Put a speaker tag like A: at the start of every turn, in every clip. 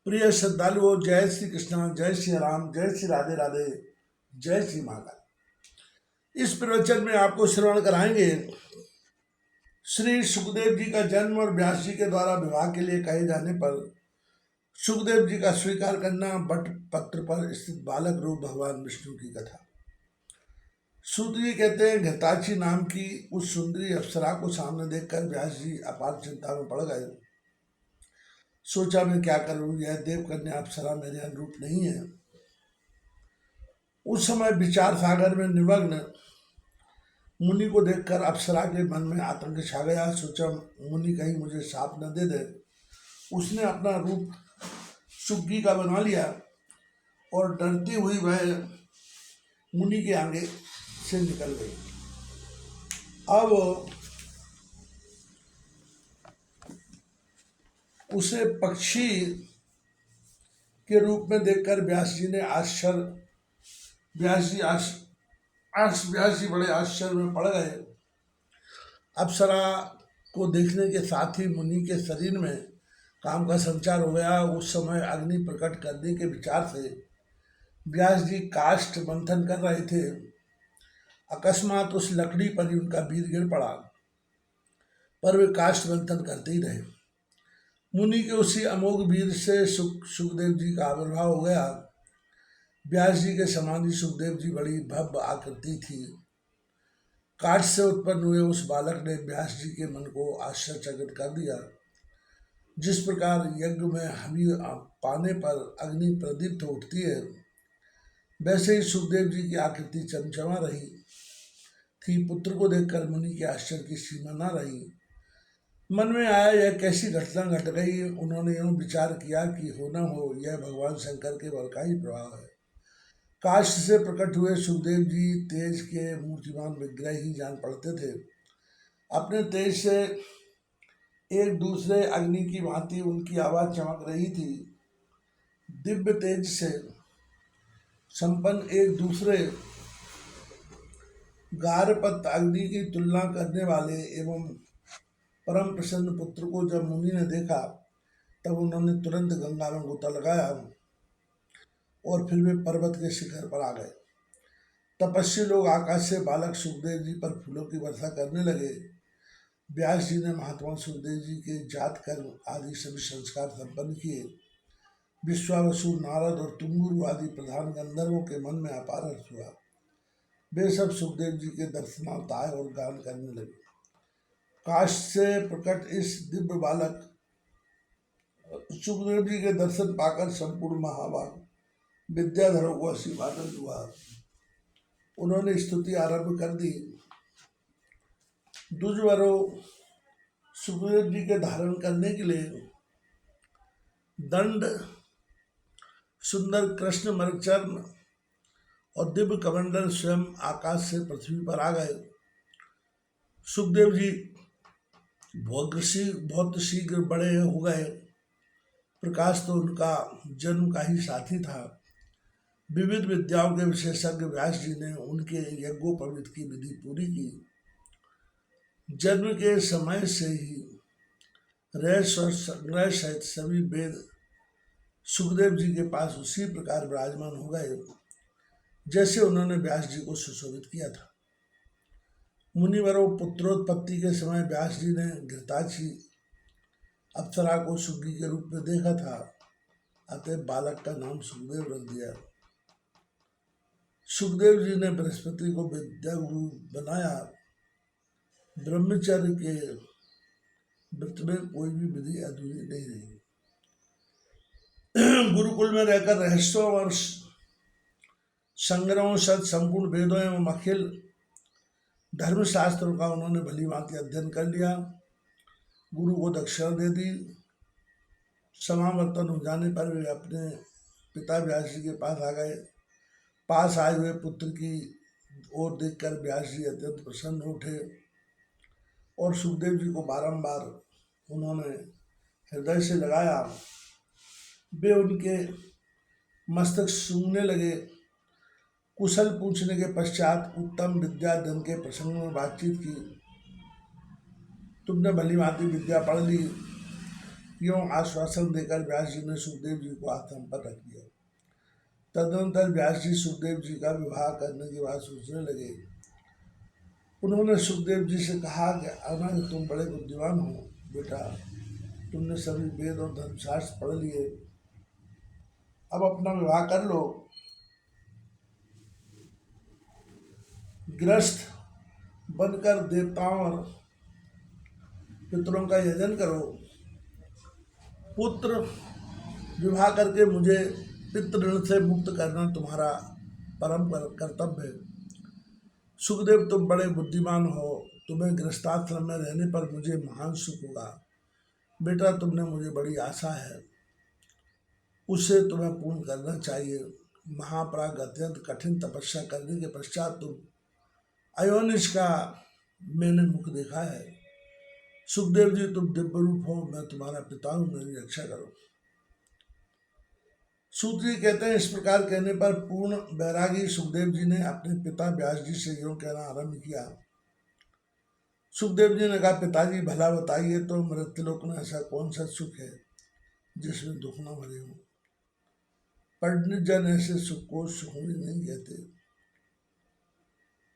A: प्रिय श्रद्धालुओं, जय श्री कृष्ण, जय श्री राम, जय श्री राधे राधे, जय श्री महाकाल। इस प्रवचन में आपको श्रवण कराएंगे श्री सुखदेव जी का जन्म और व्यास जी के द्वारा विवाह के लिए कहे जाने पर सुखदेव जी का स्वीकार करना, बट पत्र पर स्थित बालक रूप भगवान विष्णु की कथा। सूत जी कहते हैं, घृताची नाम की उस सुंदरी अप्सरा को सामने देखकर व्यास जी अपार चिंता में पड़ गए। सोचा मैं क्या करूं, यह देव कन्या अप्सरा मेरे अनुरूप नहीं है। उस समय विचार सागर में निमग्न मुनि को देखकर अप्सरा के मन में आतंक छा गया। सोचा मुनि कहीं मुझे शाप न दे दे। उसने अपना रूप सुग्गी का बना लिया और डरती हुई वह मुनि के आगे से निकल गई। अब उसे पक्षी के रूप में देखकर व्यास जी बड़े आश्चर्य में पड़ गए। अप्सरा को देखने के साथ ही मुनि के शरीर में काम का संचार हो गया। उस समय अग्नि प्रकट करने के विचार से व्यास जी काष्ठ मंथन कर रहे थे। अकस्मात उस लकड़ी पर ही उनका वीर गिर पड़ा, पर वे काष्ठ मंथन करते ही रहे। मुनि के उसी अमोघ वीर से सुखदेव जी का आविर्भाव हो गया। व्यास जी के समान ही सुखदेव जी बड़ी भव्य आकृति थी। काठ से उत्पन्न हुए उस बालक ने व्यास जी के मन को आश्चर्यचकित कर दिया। जिस प्रकार यज्ञ में हवि पाने पर अग्नि प्रदीप्त उठती है, वैसे ही सुखदेव जी की आकृति चमचमा रही थी। पुत्र को देखकर मुनि के आश्चर्य की सीमा न रही। मन में आया, यह कैसी घटना घट गई। उन्होंने यूं विचार किया कि हो न हो यह भगवान शंकर के बल का ही प्रभाव है। काष्ठ से प्रकट हुए सुखदेव जी तेज के मूर्तिमान विग्रह ही जान पड़ते थे। अपने तेज से एक दूसरे अग्नि की भांति उनकी आवाज चमक रही थी। दिव्य तेज से संपन्न एक दूसरे गारपत अग्नि की तुलना करने वाले एवं परम प्रसन्न पुत्र को जब मुनि ने देखा, तब उन्होंने तुरंत गंगा में गोता लगाया और फिर वे पर्वत के शिखर पर आ गए। तपस्वी लोग आकाश से बालक सुखदेव जी पर फूलों की वर्षा करने लगे। व्यास जी ने महात्मा सुखदेव जी के जात कर्म आदि सभी संस्कार संपन्न किए। विश्वावसु, नारद और तुम्बुरु आदि प्रधान गंधर्वों के मन में अपार हर्ष हुआ। वे सब सुखदेव जी के दर्शनार्थ आए और गान करने लगे। काष्ठ से प्रकट इस दिव्य बालक सुखदेव जी के दर्शन पाकर संपूर्ण महाभाग विद्याधरों को असीम आनंद हुआ। उन्होंने स्तुति आरंभ कर दी। दुर्जवरों सुखदेव जी के धारण करने के लिए दंड, सुंदर कृष्ण मरचर्ण और दिव्य कमंडल स्वयं आकाश से पृथ्वी पर आ गए। सुखदेव जी बहुत शीघ्र बड़े हो गए। प्रकाश तो उनका जन्म का ही साथी था। विविध विद्याओं के विशेषज्ञ व्यास जी ने उनके यज्ञोपवीत की विधि पूरी की। जन्म के समय से ही रस और संग्रह सहित सभी वेद सुखदेव जी के पास उसी प्रकार विराजमान हो गए जैसे उन्होंने व्यास जी को सुशोभित किया था। मुनिवरों, पुत्रोत्पत्ति के समय व्यास जी ने घृताची अप्सरा को सुग्गी के रूप में देखा था, अतः बालक का नाम सुखदेव रख दिया। सुखदेव जी ने बृहस्पति को विद्या गुरु बनाया। ब्रह्मचर्य के व्रत में कोई भी विधि अधूरी नहीं रही। गुरुकुल में रहकर रहस्यों और संग्रहों सद संपूर्ण वेदों एवं अखिल धर्मशास्त्रों का उन्होंने भली भांति अध्ययन कर लिया। गुरु को दक्षिणा दे दी। समावर्तन हो जाने पर वे अपने पिता व्यास जी के पास आ गए। पास आए हुए पुत्र की ओर देखकर व्यास जी अत्यंत प्रसन्न उठे और सुखदेव जी को बारंबार उन्होंने हृदय से लगाया। वे उनके मस्तक सूंघने लगे। कुशल पूछने के पश्चात उत्तम विद्याधन के प्रसंग में बातचीत की। तुमने भली भांति विद्या पढ़ ली, यूं आश्वासन देकर व्यास जी ने सुखदेव जी को आश्रम पर रख दिया। तदनंतर व्यास जी सुखदेव जी का विवाह करने की बात सोचने लगे। उन्होंने सुखदेव जी से कहा कि अनंत तुम बड़े बुद्धिमान हो बेटा, तुमने सभी वेद और धर्मशास्त्र पढ़ लिए, अब अपना विवाह कर लो, गृहस्थ बनकर देवताओं और पितरों का यजन करो, पुत्र विवाह करके मुझे पितृ से मुक्त करना तुम्हारा परम कर्तव्य है। सुखदेव तुम बड़े बुद्धिमान हो, तुम्हें गृहस्थाश्रम में रहने पर मुझे महान सुख होगा। बेटा तुमने मुझे बड़ी आशा है, उसे तुम्हें पूर्ण करना चाहिए। महाप्राग अत्यंत कठिन तपस्या करने के पश्चात तुम अयोनिज का मैंने मुख देखा है। सुखदेव जी तुम दिव्य रूप हो, मैं तुम्हारा पिता हूँ, मेरी रक्षा करो। सूत जी कहते हैं, इस प्रकार कहने पर पूर्ण बैरागी सुखदेव जी ने अपने पिता व्यास जी से यूं कहना आरंभ किया। सुखदेव जी ने कहा, पिताजी भला बताइए तो मृत्युलोक में ऐसा कौन सा सुख है जिसमें दुख न भरे हो। पंडित जन ऐसे सुख को सुखोनी नहीं कहते।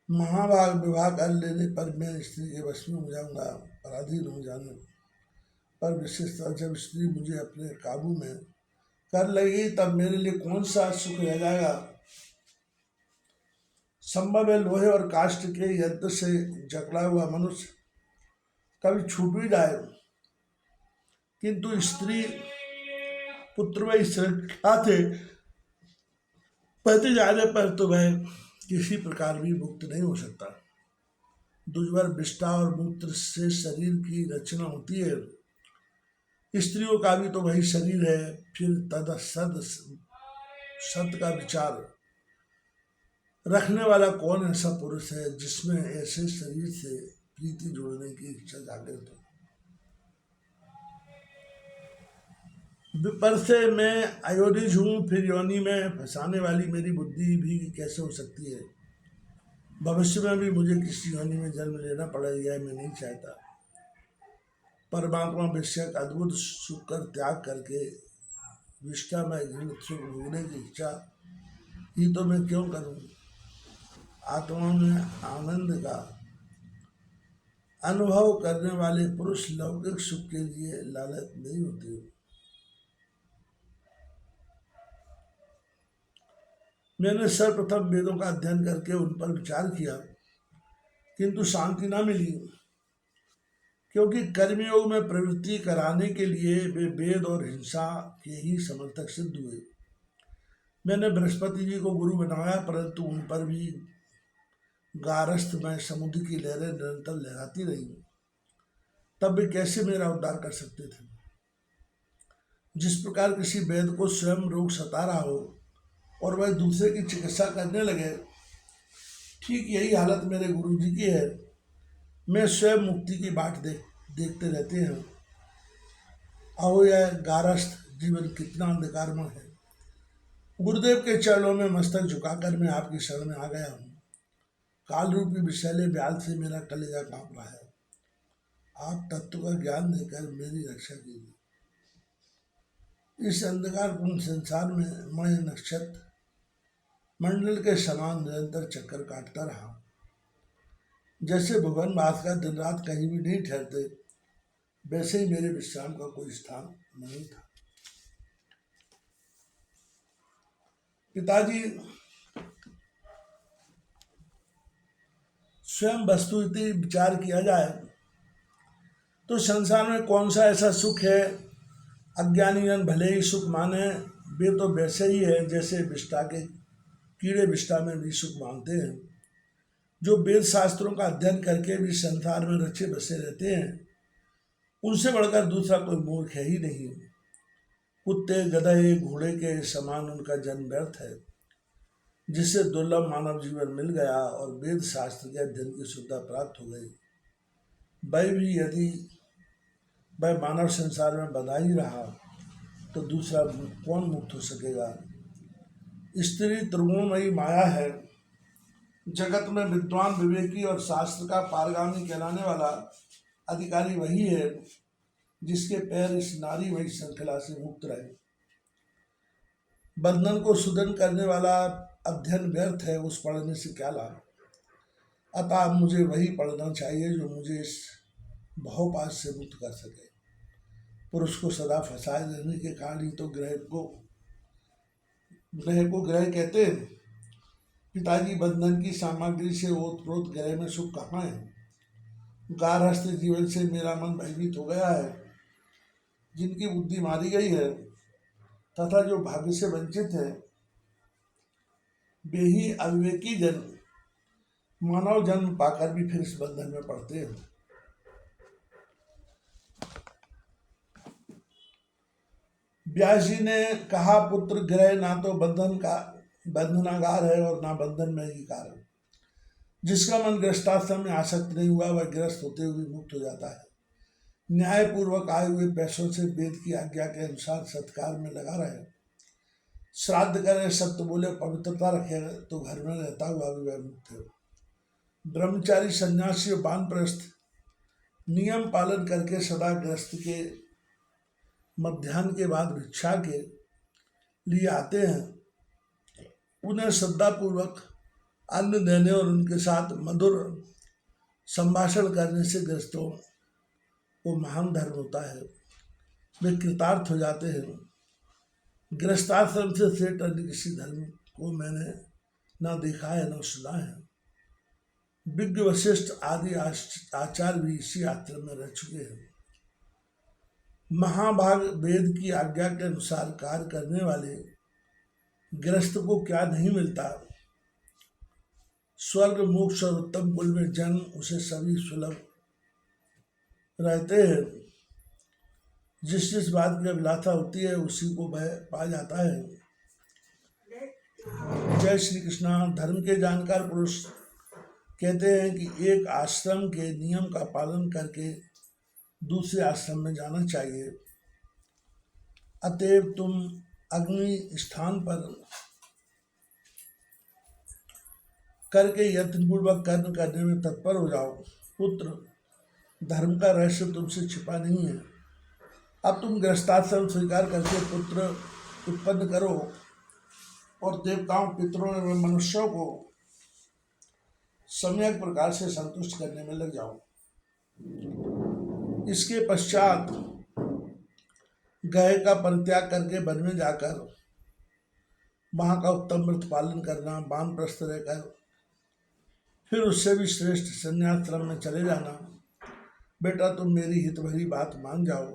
A: महाभाग विवाह कर लेने पर मैं स्त्री के वश में हो जाऊंगा, पराधीन हो जाने पर विशेषतः जब स्त्री मुझे अपने काबू में कर लगी तब मेरे लिए कौन सा सुख रह जाएगा। संभव है लोहे और काष्ठ के यंत्र से जकड़ा हुआ मनुष्य कभी छूट भी जाए, किंतु स्त्री पुत्र व श्रृंखला थे पति जाने पर तो वह किसी प्रकार भी मुक्त नहीं हो सकता। दुर्वर विष्ठा और मूत्र से शरीर की रचना होती है, स्त्रियों का भी तो वही शरीर है। फिर तदसद सत का विचार रखने वाला कौन ऐसा पुरुष है जिसमें ऐसे शरीर से प्रीति जोड़ने की इच्छा जागृत हो। विपर से मैं अयोनिज हूँ, फिर योनि में फंसाने वाली मेरी बुद्धि भी कैसे हो सकती है। भविष्य में भी मुझे किसी योनि में जन्म लेना पड़ेगा, मैं नहीं चाहता। परमात्मा विषय का अद्भुत सुख कर त्याग करके विष्ठा में घृणित सुख भोगने की इच्छा ही तो मैं क्यों करूं। आत्मा में आनंद का अनुभव करने वाले पुरुष लौकिक सुख के लिए लालच नहीं होते। मैंने सर्वप्रथम वेदों का अध्ययन करके उन पर विचार किया, किंतु शांति न मिली, क्योंकि कर्मयोग में प्रवृत्ति कराने के लिए वे वेद और हिंसा के ही समर्थक सिद्ध हुए। मैंने बृहस्पति जी को गुरु बनाया, परंतु उन पर भी गारस्थ में समुद्र की लहरें निरंतर लहराती रही, तब वे कैसे मेरा उद्धार कर सकते थे। जिस प्रकार किसी वैद्य को स्वयं रोग सता रहा हो और वह दूसरे की चिकित्सा करने लगे, ठीक यही हालत मेरे गुरु जी की है। मैं स्वयं मुक्ति की बाट देखते रहते हैं। अहो यह गारस्थ जीवन कितना अंधकारमय है। गुरुदेव के चरणों में मस्तक झुकाकर मैं आपकी शरण में आ गया हूँ। काल रूपी विषैले ब्याल से मेरा कलेजा कांप रहा है। आप तत्व का ज्ञान देकर मेरी रक्षा कीजिए। इस अंधकारपूर्ण संसार में मैं नक्षत्र मंडल के समान निरंतर चक्कर काटता रहा। जैसे भुवन भास्कर दिन रात कहीं भी नहीं ठहरते, वैसे ही मेरे विश्राम का कोई स्थान नहीं था। पिताजी स्वयं वस्तुतः विचार किया जाए तो संसार में कौन सा ऐसा सुख है। अज्ञानी जन भले ही सुख माने, वे तो वैसे ही है जैसे विष्ठा के कीड़े विष्ठा में भी सुख मानते हैं। जो वेद शास्त्रों का अध्ययन करके भी संसार में रचे बसे रहते हैं, उनसे बढ़कर दूसरा कोई मूर्ख है ही नहीं। कुत्ते गधे घोड़े के समान उनका जन्म व्यर्थ है। जिससे दुर्लभ मानव जीवन मिल गया और वेद शास्त्र के अध्ययन की सुविधा प्राप्त हो गई, वह भी यदि वह मानव संसार में बंधा ही रहा तो दूसरा कौन मुक्त हो सकेगा। स्त्री त्रिगुणमयी माया है। जगत में विद्वान विवेकी और शास्त्र का पारगामी कहलाने वाला अधिकारी वही है जिसके पैर इस नारीमयी श्रृंखला से मुक्त रहे। बंधन को सुदृढ़ करने वाला अध्ययन व्यर्थ है, उस पढ़ने से क्या लाभ। अतः अब मुझे वही पढ़ना चाहिए जो मुझे इस भवपाश से मुक्त कर सके। पुरुष को सदा फंसाए रहने के कारण ही तो ग्रह को ग्रह कहते हैं। पिताजी, बंधन की सामग्री से ओतप्रोत ग्रह में सुख कहाँ है। गारहस्थ जीवन से मेरा मन भयभीत हो गया है। जिनकी बुद्धि मारी गई है तथा जो भाग्य से वंचित है, वे ही अविवेकी जन मानव जन्म पाकर भी फिर इस बंधन में पड़ते हैं। व्यास जी ने कहा, पुत्र, ग्रह ना तो बंधनागार है और ना बंधन में ही कारण। जिसका मन गृहस्थाश्रम में आसक्त नहीं हुआ वह गृहस्थ होते हुए मुक्त हो जाता है। न्यायपूर्वक आए हुए पैसों से वेद की आज्ञा के अनुसार सत्कार में लगा रहे, श्राद्ध करे, सत्य बोले, पवित्रता रखे, तो घर में रहता हुआ भी वह मुक्त है। ब्रह्मचारी, सन्यासी और वानप्रस्थ नियम पालन करके सदा गृहस्थ के मध्याह्न के बाद भिक्षा के लिए आते हैं। उन्हें श्रद्धापूर्वक अन्न देने और उनके साथ मधुर संभाषण करने से गृहस्थों को महान धर्म होता है। वे कृतार्थ हो जाते हैं। गृहस्थाश्रम से श्रेष्ठ अन्य किसी धर्म को मैंने न देखा है न सुना है। विज्ञ, वशिष्ठ आदि आचार्य भी इसी आश्रम में रह चुके हैं। महाभाग वेद की आज्ञा के अनुसार कार्य करने वाले गृहस्थ को क्या नहीं मिलता। स्वर्ग, मोक्ष और उत्तम कुल में जन्म उसे सभी सुलभ रहते हैं। जिस जिस बात की अभिलाषा होती है उसी को वह पा जाता है। जय श्री कृष्णा। धर्म के जानकार पुरुष कहते हैं कि एक आश्रम के नियम का पालन करके दूसरे आश्रम में जाना चाहिए। अतएव तुम अग्नि स्थान पर करके यत्नपूर्वक कर्म करने में तत्पर हो जाओ। पुत्र, धर्म का रहस्य तुमसे छिपा नहीं है। अब तुम गृहस्थाश्रम स्वीकार करके पुत्र उत्पन्न करो और देवताओं, पितरों एवं मनुष्यों को सम्यक प्रकार से संतुष्ट करने में लग जाओ। इसके पश्चात गृह का परित्याग करके वन में जाकर वहाँ का उत्तम व्रत पालन करना, वानप्रस्थ रहकर फिर उससे भी श्रेष्ठ संन्यासाश्रम में चले जाना। बेटा, तुम मेरी हित भरी बात मान जाओ।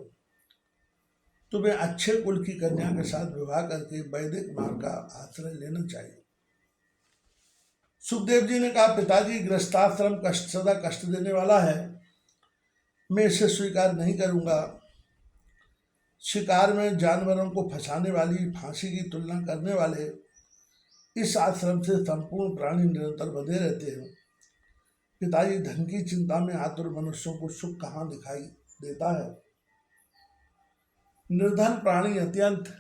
A: तुम्हें अच्छे कुल की कन्या के साथ विवाह करके वैदिक मार्ग का आश्रय लेना चाहिए। सुखदेव जी ने कहा, पिताजी, गृहस्थाश्रम सदा कष्ट देने वाला है, मैं इसे स्वीकार नहीं करूंगा। शिकार में जानवरों को फंसाने वाली फांसी की तुलना करने वाले इस आश्रम से संपूर्ण प्राणी निरंतर बंधे रहते हैं। पिताजी, धन की चिंता में आतुर मनुष्यों को सुख कहाँ दिखाई देता है। निर्धन प्राणी अत्यंत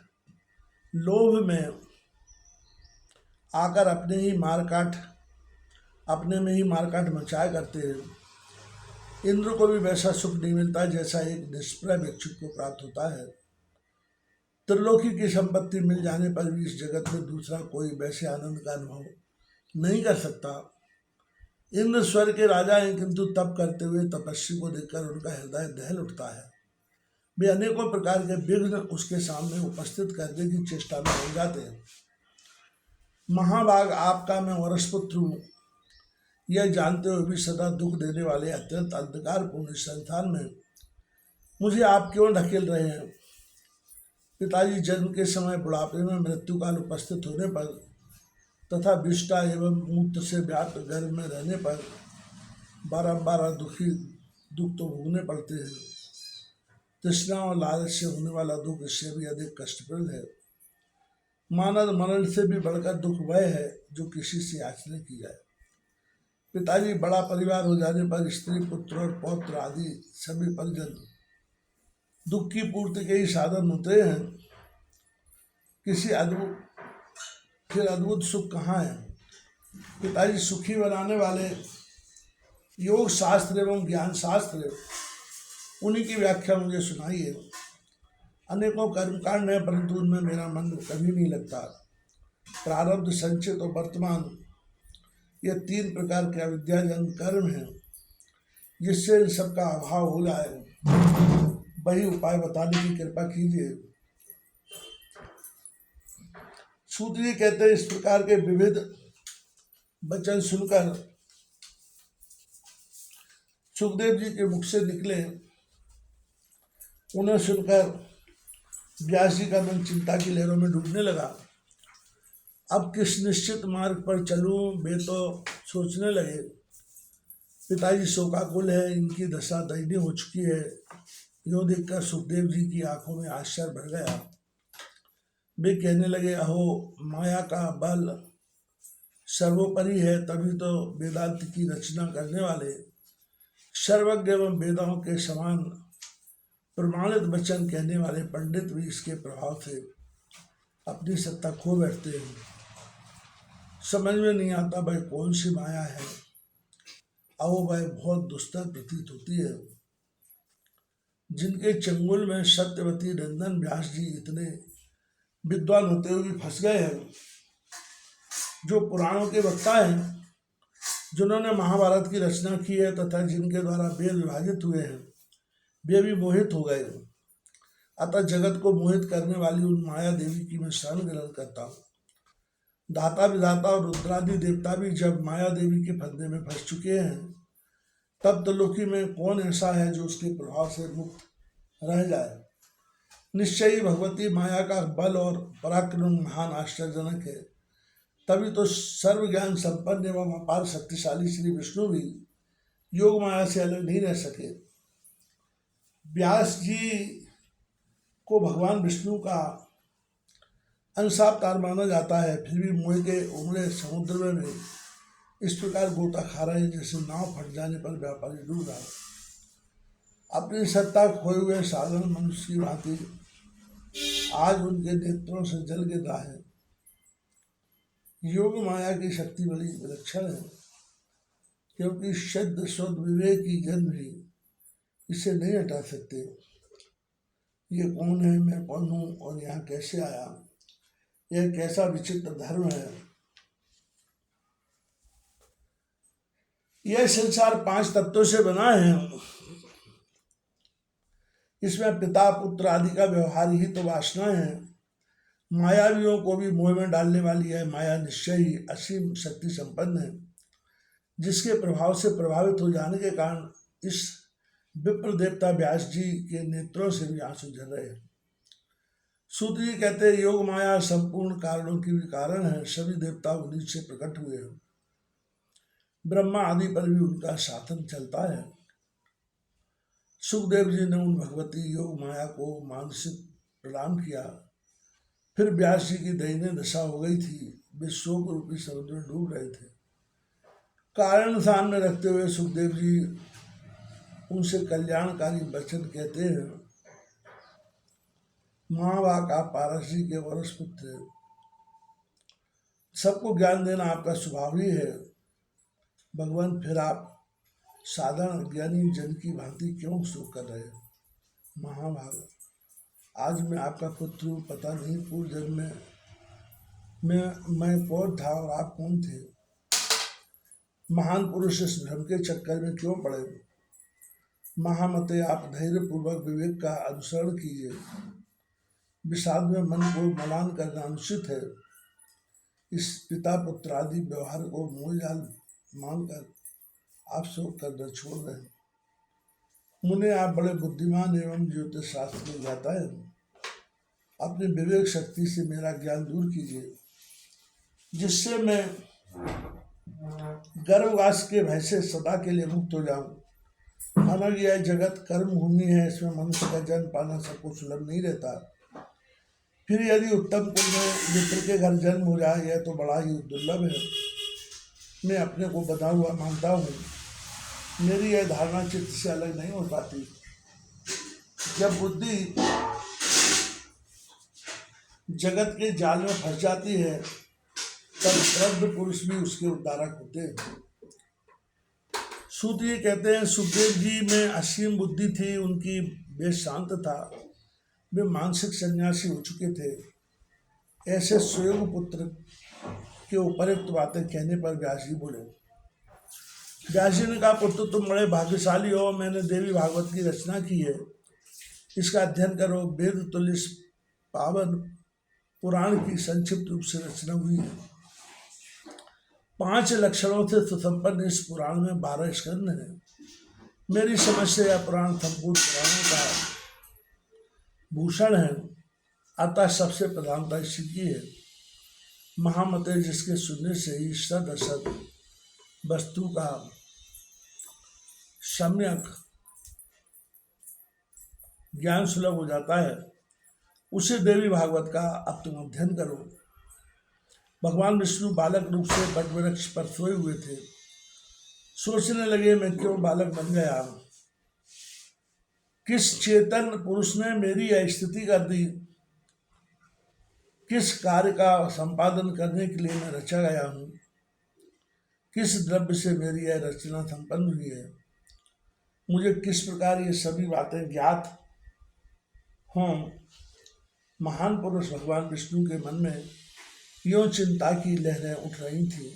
A: लोभ में आकर अपने में ही मारकाट मचाया करते हैं। इंद्र को भी वैसा सुख नहीं मिलता जैसा एक निष्प्रय भिक्षु को प्राप्त होता है। त्रिलोकी की संपत्ति मिल जाने पर भी इस जगत में दूसरा कोई वैसे आनंद का अनुभव नहीं कर सकता। इंद्र स्वर्ग के राजा हैं, किंतु तप करते हुए तपस्वी को देखकर उनका हृदय दहल उठता है। वे अनेकों प्रकार के विघ्न उसके सामने उपस्थित करने की चेष्टा में हो जाते हैं। महाभाग, आपका मैं वरसपुत्र हूँ, यह जानते हुए भी सदा दुख देने वाले अत्यंत अंधकारपूर्ण संसार में मुझे आप क्यों ढकेल रहे हैं। पिताजी, जन्म के समय, बुढ़ापे में, मृत्यु काल उपस्थित होने पर तथा विष्टा एवं मूत्र से व्याप्त गर्भ में रहने पर बारंबार दुख तो भोगने पड़ते हैं। तृष्णा और लालच से होने वाला दुख इससे भी अधिक कष्टप्रद है। मानव मरण से भी बढ़कर दुख वह है जो किसी से याचना की जाए। पिताजी, बड़ा परिवार हो जाने पर स्त्री, पुत्र और पौत्र आदि सभी परिजन दुख की पूर्ति के ही साधन होते हैं। अद्भुत सुख कहाँ है। पिताजी, सुखी बनाने वाले योग शास्त्र एवं ज्ञान शास्त्र उन्हीं की व्याख्या मुझे सुनाइए। अनेकों कर्मकांड हैं, परंतु उनमें मेरा मन कभी नहीं लगता। प्रारब्ध, संचित और वर्तमान, ये 3 प्रकार के अविद्याजन्य कर्म हैं। जिससे इन सबका अभाव हो जाए, वही उपाय बताने की कृपा कीजिए। सूत जी कहते हैं, इस प्रकार के विविध वचन सुनकर सुखदेव जी के मुख से निकले। उन्हें सुनकर व्यास जी का मन चिंता की लहरों में डूबने लगा। अब किस निश्चित मार्ग पर चलूं, वे तो सोचने लगे। पिताजी शोकाकुल है, इनकी दशा दयनीय हो चुकी है। यो देखकर सुखदेव जी की आंखों में आश्चर्य भर गया। वे कहने लगे, अहो, माया का बल सर्वोपरि है, तभी तो वेदांत की रचना करने वाले सर्वज्ञ एवं वेदाओं के समान प्रमाणित वचन कहने वाले पंडित भी इसके प्रभाव से अपनी सत्ता खो बैठते हैं। समझ में नहीं आता वह कौन सी माया है। आओ, वह बहुत दुस्तर प्रतीत होती है। जिनके चंगुल में सत्यवती नंदन व्यास जी इतने विद्वान होते हुए भी फंस गए हैं, जो पुराणों के वक्ता हैं, जिन्होंने महाभारत की रचना की है तथा जिनके द्वारा वेद विभाजित हुए हैं, वे भी मोहित हो गए। अतः जगत को मोहित करने वाली उन माया देवी की मैं शरण ग्रहण करता हूँ। दाता विधाता और रुद्रादि देवता भी जब माया देवी के फंदे में फंस चुके हैं, तब त्रिलोकी में कौन ऐसा है जो उसके प्रभाव से मुक्त रह जाए। निश्चय ही भगवती माया का बल और पराक्रम महान आश्चर्यजनक है। तभी तो सर्व ज्ञान संपन्न एवं अपार शक्तिशाली श्री विष्णु भी योग माया से अलग नहीं रह सके। व्यास जी को भगवान विष्णु का अंशावतार माना जाता है, फिर भी मोह के उमड़े समुद्र में भी इस प्रकार गोता खा रहे हैं जैसे नाव फट जाने पर व्यापारी डूब रहा। अपनी सत्ता खोए हुए साधारण मनुष्य की भांति आज उनके नेत्रों से जल गिर रहा है। योग माया की शक्ति बड़ी विलक्षण है, क्योंकि शुद्ध शुद्ध विवेक की जन भी इसे नहीं हटा सकते। ये कौन है, मैं कौन हूँ और यहाँ कैसे आया, यह कैसा विचित्र धर्म है। यह संसार 5 तत्वों से बना है। इसमें पिता पुत्र आदि का व्यवहार ही तो वासना है। मायावियों को भी मोह में डालने वाली है माया निश्चय ही असीम शक्ति संपन्न है, जिसके प्रभाव से प्रभावित हो जाने के कारण इस विप्र देवता व्यास जी के नेत्रों से भी आंसू झर रहे हैं। सूत जी कहते हैं, योग माया संपूर्ण कारणों की भी कारण है। सभी देवता उन्हीं से प्रकट हुए हैं। ब्रह्मा आदि पर भी उनका शासन चलता है। सुखदेव जी ने उन भगवती योग माया को मानसिक प्रणाम किया। फिर व्यास जी की दयनीय दशा हो गई थी। वे शोक रूपी समुद्र में डूब रहे थे। कारण सामने रखते हुए सुखदेव जी उनसे कल्याणकारी वचन कहते हैं। महाभाग आप पारस जी के वरस पुत्र, सबको ज्ञान देना आपका स्वभाव ही है। भगवान, फिर आप साधारण ज्ञानी जन की भांति क्यों शोक कर रहे हैं। महाभाग, आज मैं आपका पुत्र हूँ। पता नहीं पूर्व जन्म में मैं कौन था और आप कौन थे। महान पुरुष इस भ्रम के चक्कर में क्यों पड़े। महामते, आप धैर्य पूर्वक विवेक का अनुसरण कीजिए। विषाद में मन को मलान करना अनुचित है। इस पिता पुत्र आदि व्यवहार को मूलजाल मानकर आप शोक करना छोड़ रहे हैं। मुने, आप बड़े बुद्धिमान एवं ज्योतिष शास्त्र में ज्ञाता है। अपनी विवेक शक्ति से मेरा ज्ञान दूर कीजिए, जिससे मैं गर्भवास के भय से सदा के लिए मुक्त हो जाऊं। माना गया जगत कर्म भूमि है, इसमें मनुष्य का जन्म पाना सबको सुलभ नहीं रहता। फिर यदि उत्तम कुल में मित्र के घर जन्म हो जाए, यह तो बड़ा ही दुर्लभ है। मैं अपने को बता हुआ मानता हूँ। मेरी यह धारणा चित्त से अलग नहीं हो पाती। जब बुद्धि जगत के जाल में फंस जाती है, तब द्रव्य पुरुष भी उसके उद्धारक होते हैं। सूत ये कहते हैं सुखदेव जी में असीम बुद्धि थी, उनकी बेश शांत था, वे मानसिक सन्यासी हो चुके थे। ऐसे स्वयं पुत्र के उपयुक्त बातें कहने पर व्यास जी बोले। व्यास जी ने कहा, पुत्र तुम बड़े भाग्यशाली हो, मैंने देवी भागवत की रचना की है, इसका अध्ययन करो। वेद तुल्य इस पावन पुराण की संक्षिप्त रूप से रचना हुई है। 5 लक्षणों से सुसंपन्न इस पुराण में 12 स्कंद हैं। मेरी समझ से यह पुराण संपूर्ण पुराणों का भूषण है, अतः सबसे प्रधानता इसी की है। महामते जिसके सुनने से ही सद असद वस्तु का सम्यक ज्ञान सुलभ हो जाता है, उसे देवी भागवत का अब तुम अध्ययन करो। भगवान विष्णु बालक रूप से बट वृक्ष पर सोए हुए थे। सोचने लगे, मैं क्यों बालक बन गया? किस चेतन पुरुष ने मेरी यह स्थिति कर दी? किस कार्य का संपादन करने के लिए मैं रचा गया हूँ? किस द्रव्य से मेरी यह रचना संपन्न हुई है? मुझे किस प्रकार ये सभी बातें ज्ञात हों? महान पुरुष भगवान विष्णु के मन में यों चिंता की लहरें उठ रही थी।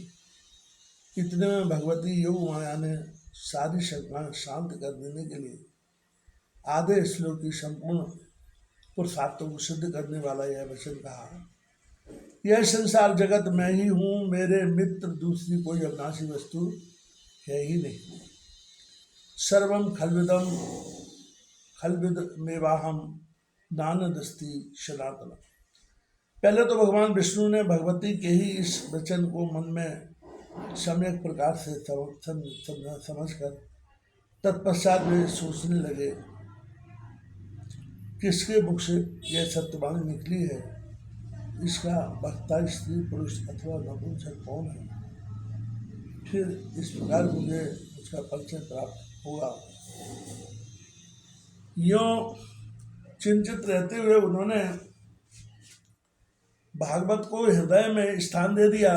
A: इतने में भगवती योग माया ने सारी शंकाएं शांत कर देने के लिए आधे श्लोक की संपूर्ण पुरुषार्थों को सिद्ध करने वाला यह वचन कहा, यह संसार जगत मैं ही हूँ, मेरे मित्र दूसरी कोई अविनाशी वस्तु है ही नहीं। सर्वम खलविदम खलविदमेवाहम नानदस्ति सनातन। पहले तो भगवान विष्णु ने भगवती के ही इस वचन को मन में सम्यक प्रकार से समझकर तत्पश्चात वे सोचने लगे, किसके मुख से यह सत्यवाणी निकली है? इसका वक्ता स्त्री पुरुष अथवा नपुंसक कौन है? फिर इस प्रकार मुझे उसका परिचय प्राप्त हुआ। यों चिंतित रहते हुए उन्होंने भागवत को हृदय में स्थान दे दिया।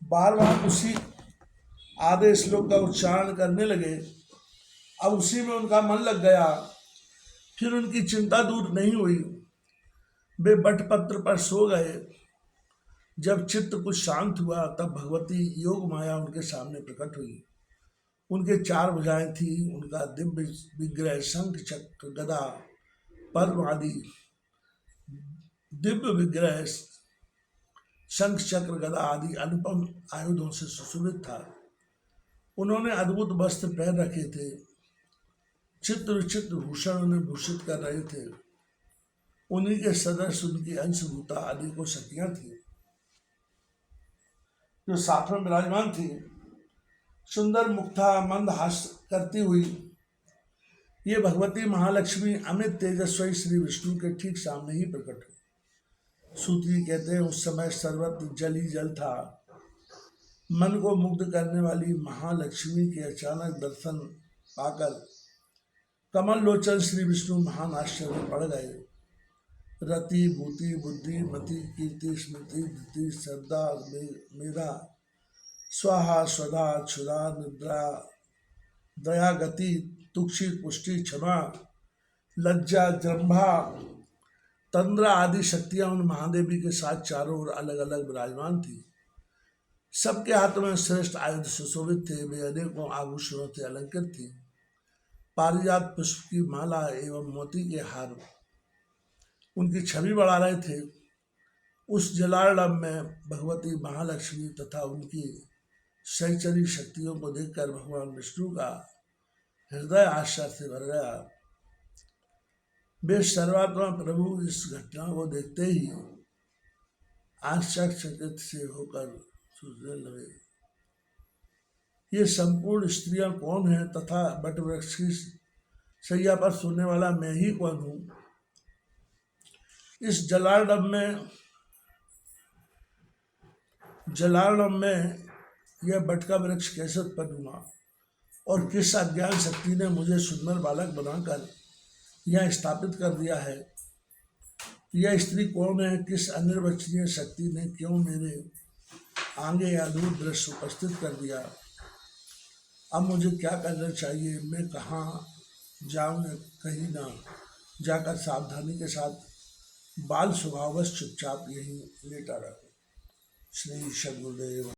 A: बार बार उसी आधे श्लोक का उच्चारण करने लगे। अब उसी में उनका मन लग गया। फिर उनकी चिंता दूर नहीं हुई। वे बटपत्र पर सो गए। जब चित्त कुछ शांत हुआ तब भगवती योग माया उनके सामने प्रकट हुई। उनके 4 भुजाएं थी। उनका दिव्य विग्रह शंख चक्र गदा पद्म आदि दिव्य विग्रह शंख चक्र गदा आदि अनुपम आयुधों से सुशोभित था। उन्होंने अद्भुत वस्त्र पहन रखे थे। चित्र विचित्र भूषण उन्हें भूषित कर रहे थे। उन्हीं के सदस्य उनकी अंशभूता आदि को सखियां थी जो साथ में विराजमान थी। सुंदर मुग्धा मंद हास्य करती हुई ये भगवती महालक्ष्मी अमित तेजस्वी श्री विष्णु के ठीक सामने ही प्रकट हुई। सूत्री कहते हैं, उस समय सर्वत्र जल ही जल था। मन को मुग्ध करने वाली महालक्ष्मी के अचानक दर्शन पाकर कमल लोचन श्री विष्णु महान आश्चर्य में पड़ गए। रति भूति बुद्धि मति कीर्ति स्मृति धृति श्रद्धा मेधा स्वाहा स्वधा क्षुधा निद्रा दया गति तुक्षी पुष्टि क्षमा लज्जा जृंभा तंद्रा आदि शक्तियां उन महादेवी के साथ चारों ओर अलग अलग विराजमान थी। सबके हाथों में श्रेष्ठ आयुध सुशोभित थे। वे अनेकों आभूषणों से अलंकृत थी। पारिजात पुष्प की माला एवं मोती के हार उनकी छवि बढ़ा रहे थे। उस जलार्णव में भगवती महालक्ष्मी तथा उनकी शैचरी शक्तियों को देखकर भगवान विष्णु का हृदय आश्चर्य से भर गया। वे सर्वात्मा प्रभु इस घटना को देखते ही आश्चर्यचकित से होकर सोचने लगे, ये संपूर्ण स्त्रियां कौन हैं तथा बटवृक्ष की शैया पर सोने वाला मैं ही कौन हूँ? इस जलार्णव में यह बटका वृक्ष कैसे उत्पन्न हुआ और किस अज्ञान शक्ति ने मुझे सुंदर बालक बनाकर यह स्थापित कर दिया है? यह स्त्री कौन है? किस अनिर्वचनीय शक्ति ने क्यों मेरे आगे यह अद्भुत दृश्य उपस्थित कर दिया? अब मुझे क्या करना चाहिए, मैं कहाँ जाऊँ या कहीं ना जाकर सावधानी के साथ बाल स्वभावश चुपचाप यहीं लेटा रहूं। श्री सद्गुरुदेव।